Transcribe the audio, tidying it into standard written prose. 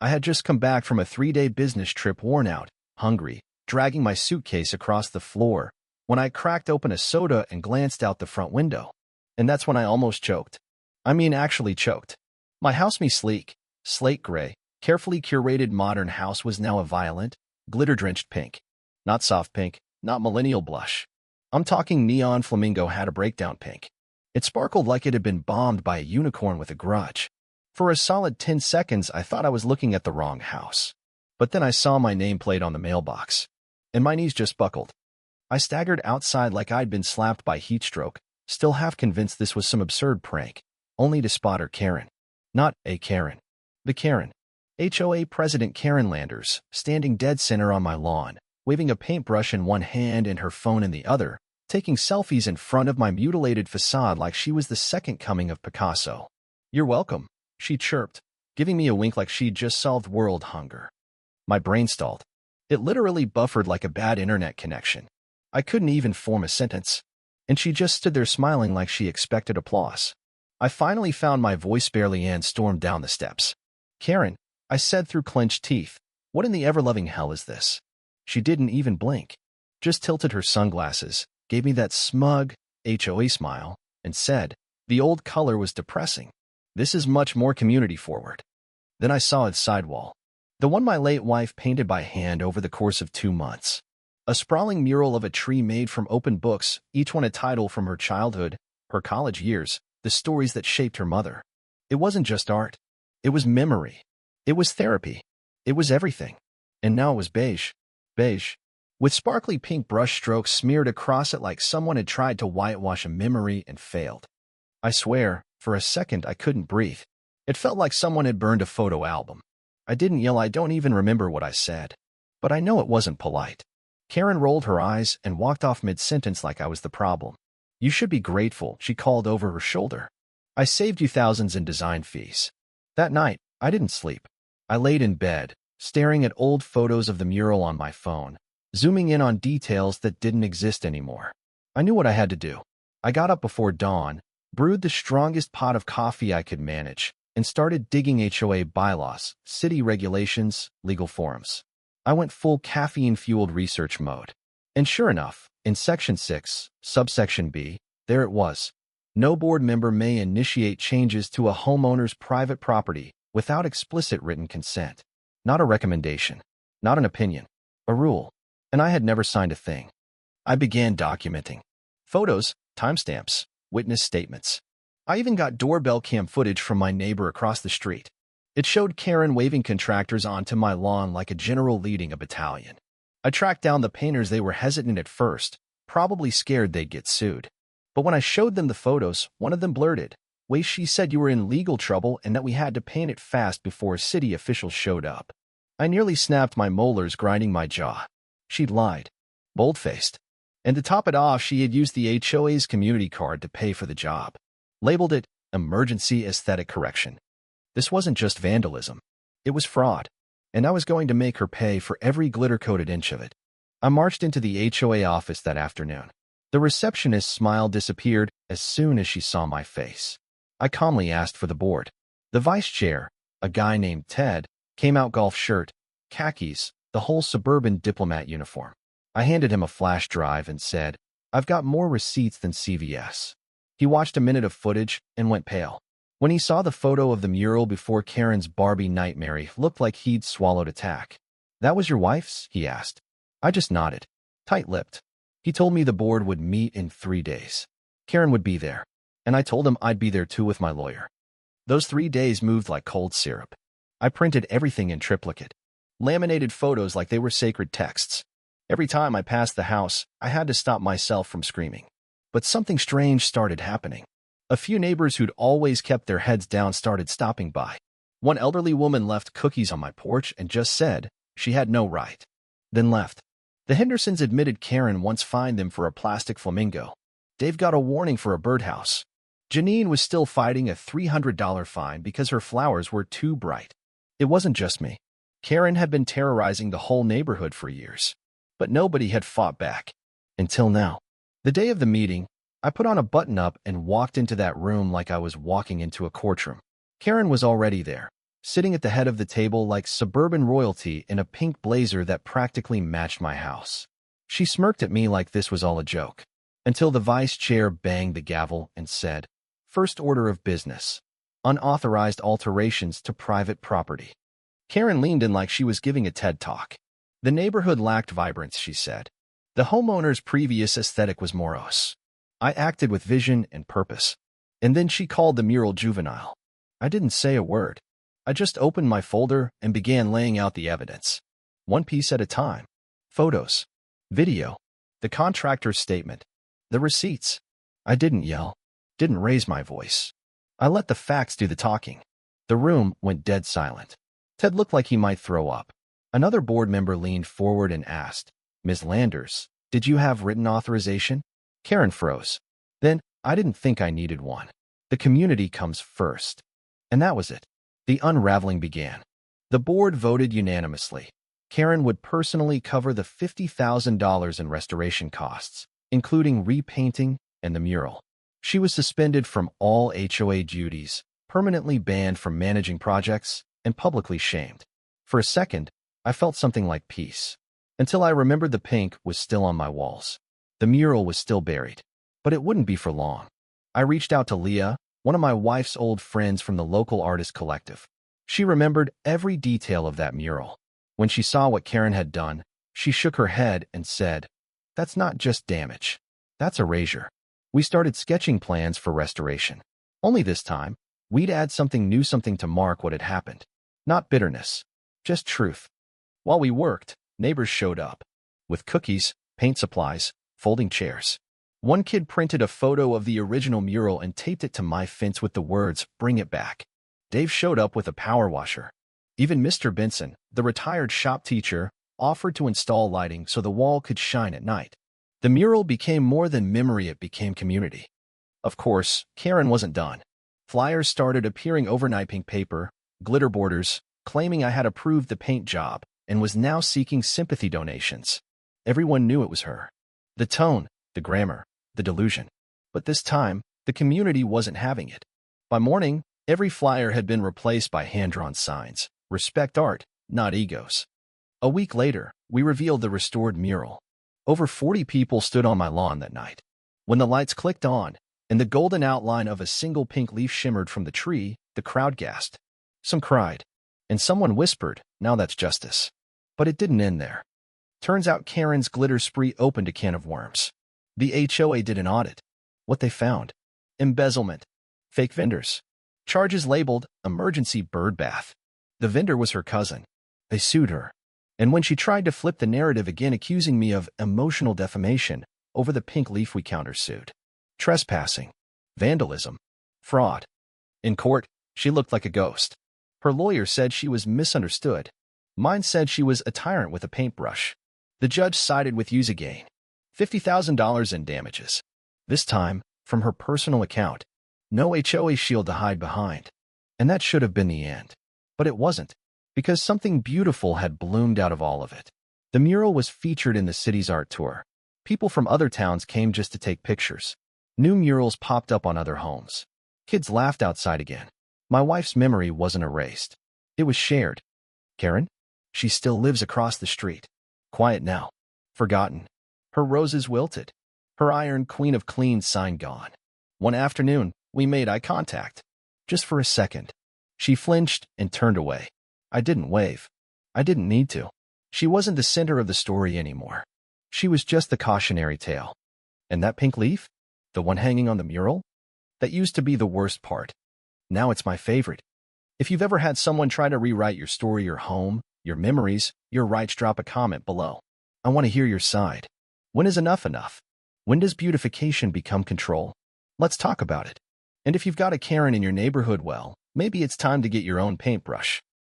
I had just come back from a 3-day business trip, worn out, hungry, dragging my suitcase across the floor, when I cracked open a soda and glanced out the front window. And that's when I almost choked. I mean, actually choked. My sleek, slate gray, carefully curated modern house was now a violent, glitter-drenched pink. Not soft pink, not millennial blush. I'm talking neon flamingo had a breakdown pink. It sparkled like it had been bombed by a unicorn with a grudge. For a solid 10 seconds, I thought I was looking at the wrong house. But then I saw my nameplate on the mailbox, and my knees just buckled. I staggered outside like I'd been slapped by heat stroke, still half convinced this was some absurd prank, only to spot her Karen. Not a Karen. The Karen. HOA President Karen Landers, standing dead center on my lawn, waving a paintbrush in one hand and her phone in the other, taking selfies in front of my mutilated facade like she was the second coming of Picasso. "You're welcome," she chirped, giving me a wink like she'd just solved world hunger. My brain stalled. It literally buffered like a bad internet connection. I couldn't even form a sentence. And she just stood there smiling like she expected applause. I finally found my voice barely and stormed down the steps. "Karen," I said through clenched teeth, "what in the ever-loving hell is this?" She didn't even blink. Just tilted her sunglasses, gave me that smug HOA smile, and said, the old color was depressing. "This is much more community forward." Then I saw its sidewall. The one my late wife painted by hand over the course of 2 months. A sprawling mural of a tree made from open books, each one a title from her childhood, her college years, the stories that shaped her mother. It wasn't just art. It was memory. It was therapy. It was everything. And now it was beige. Beige. With sparkly pink brush strokes smeared across it like someone had tried to whitewash a memory and failed. I swear, for a second I couldn't breathe. It felt like someone had burned a photo album. I didn't yell, I don't even remember what I said. But I know it wasn't polite. Karen rolled her eyes and walked off mid-sentence like I was the problem. "You should be grateful," she called over her shoulder. "I saved you thousands in design fees." That night, I didn't sleep. I laid in bed, staring at old photos of the mural on my phone, zooming in on details that didn't exist anymore. I knew what I had to do. I got up before dawn, brewed the strongest pot of coffee I could manage, and started digging HOA bylaws, city regulations, legal forms. I went full caffeine-fueled research mode. And sure enough, in Section 6, subsection B, there it was. No board member may initiate changes to a homeowner's private property without explicit written consent. Not a recommendation. Not an opinion. A rule. And I had never signed a thing. I began documenting. Photos, timestamps, witness statements. I even got doorbell cam footage from my neighbor across the street. It showed Karen waving contractors onto my lawn like a general leading a battalion. I tracked down the painters. They were hesitant at first, probably scared they'd get sued. But when I showed them the photos, one of them blurted, "Wait, she said you were in legal trouble and that we had to paint it fast before city officials showed up." I nearly snapped my molars, grinding my jaw. She'd lied. Bold-faced. And to top it off, she had used the HOA's community card to pay for the job. Labeled it emergency aesthetic correction. This wasn't just vandalism. It was fraud. And I was going to make her pay for every glitter-coated inch of it. I marched into the HOA office that afternoon. The receptionist's smile disappeared as soon as she saw my face. I calmly asked for the board. The vice chair, a guy named Ted, came out, golf shirt, khakis, the whole suburban diplomat uniform. I handed him a flash drive and said, "I've got more receipts than CVS." He watched a minute of footage and went pale. When he saw the photo of the mural before Karen's Barbie nightmare, he looked like he'd swallowed a tack. "That was your wife's?" he asked. I just nodded, tight-lipped. He told me the board would meet in 3 days. Karen would be there, and I told him I'd be there too with my lawyer. Those 3 days moved like cold syrup. I printed everything in triplicate, laminated photos like they were sacred texts. Every time I passed the house, I had to stop myself from screaming. But something strange started happening. A few neighbors who'd always kept their heads down started stopping by. One elderly woman left cookies on my porch and just said she had no right, then left. The Hendersons admitted Karen once fined them for a plastic flamingo. Dave got a warning for a birdhouse. Janine was still fighting a $300 fine because her flowers were too bright. It wasn't just me. Karen had been terrorizing the whole neighborhood for years. But nobody had fought back. Until now. The day of the meeting, I put on a button-up and walked into that room like I was walking into a courtroom. Karen was already there, sitting at the head of the table like suburban royalty in a pink blazer that practically matched my house. She smirked at me like this was all a joke, until the vice chair banged the gavel and said, "First order of business. Unauthorized alterations to private property." Karen leaned in like she was giving a TED Talk. The neighborhood lacked vibrance, she said. The homeowner's previous aesthetic was morose. I acted with vision and purpose. And then she called the mural juvenile. I didn't say a word. I just opened my folder and began laying out the evidence. One piece at a time. Photos. Video. The contractor's statement. The receipts. I didn't yell. Didn't raise my voice. I let the facts do the talking. The room went dead silent. Ted looked like he might throw up. Another board member leaned forward and asked, "Ms. Landers, did you have written authorization?" Karen froze. Then, I didn't think I needed one. The community comes first. And that was it. The unraveling began. The board voted unanimously. Karen would personally cover the $50,000 in restoration costs, including repainting and the mural. She was suspended from all HOA duties, permanently banned from managing projects, and publicly shamed. For a second, I felt something like peace, until I remembered the pink was still on my walls. The mural was still buried, but it wouldn't be for long. I reached out to Leah, one of my wife's old friends from the local artist collective. She remembered every detail of that mural. When she saw what Karen had done, she shook her head and said, "That's not just damage. That's erasure." We started sketching plans for restoration. Only this time, we'd add something new, something to mark what had happened. Not bitterness, just truth. While we worked, neighbors showed up. With cookies, paint supplies, folding chairs. One kid printed a photo of the original mural and taped it to my fence with the words, "Bring it back." Dave showed up with a power washer. Even Mr. Benson, the retired shop teacher, offered to install lighting so the wall could shine at night. The mural became more than memory, it became community. Of course, Karen wasn't done. Flyers started appearing overnight, pink paper, glitter borders, claiming I had approved the paint job and was now seeking sympathy donations. Everyone knew it was her. The tone, the grammar, the delusion. But this time, the community wasn't having it. By morning, every flyer had been replaced by hand-drawn signs. Respect art, not egos. A week later, we revealed the restored mural. Over 40 people stood on my lawn that night. When the lights clicked on, and the golden outline of a single pink leaf shimmered from the tree, the crowd gasped. Some cried, and someone whispered, "Now that's justice." But it didn't end there. Turns out Karen's glitter spree opened a can of worms. The HOA did an audit. What they found? Embezzlement. Fake vendors. Charges labeled emergency bird bath. The vendor was her cousin. They sued her. And when she tried to flip the narrative again, accusing me of emotional defamation over the pink leaf, we countersued. Trespassing. Vandalism. Fraud. In court, she looked like a ghost. Her lawyer said she was misunderstood. Mine said she was a tyrant with a paintbrush. The judge sided with use again. $50,000 in damages. This time, from her personal account. No HOA shield to hide behind. And that should have been the end. But it wasn't, because something beautiful had bloomed out of all of it. The mural was featured in the city's art tour. People from other towns came just to take pictures. New murals popped up on other homes. Kids laughed outside again. My wife's memory wasn't erased. It was shared. Karen? She still lives across the street. Quiet now. Forgotten. Her roses wilted. Her Iron Queen of Clean sign gone. One afternoon, we made eye contact. Just for a second. She flinched and turned away. I didn't wave. I didn't need to. She wasn't the center of the story anymore. She was just the cautionary tale. And that pink leaf? The one hanging on the mural? That used to be the worst part. Now it's my favorite. If you've ever had someone try to rewrite your story, your home, your memories, your rights, drop a comment below. I want to hear your side. When is enough enough? When does beautification become control? Let's talk about it. And if you've got a Karen in your neighborhood, well, maybe it's time to get your own paintbrush.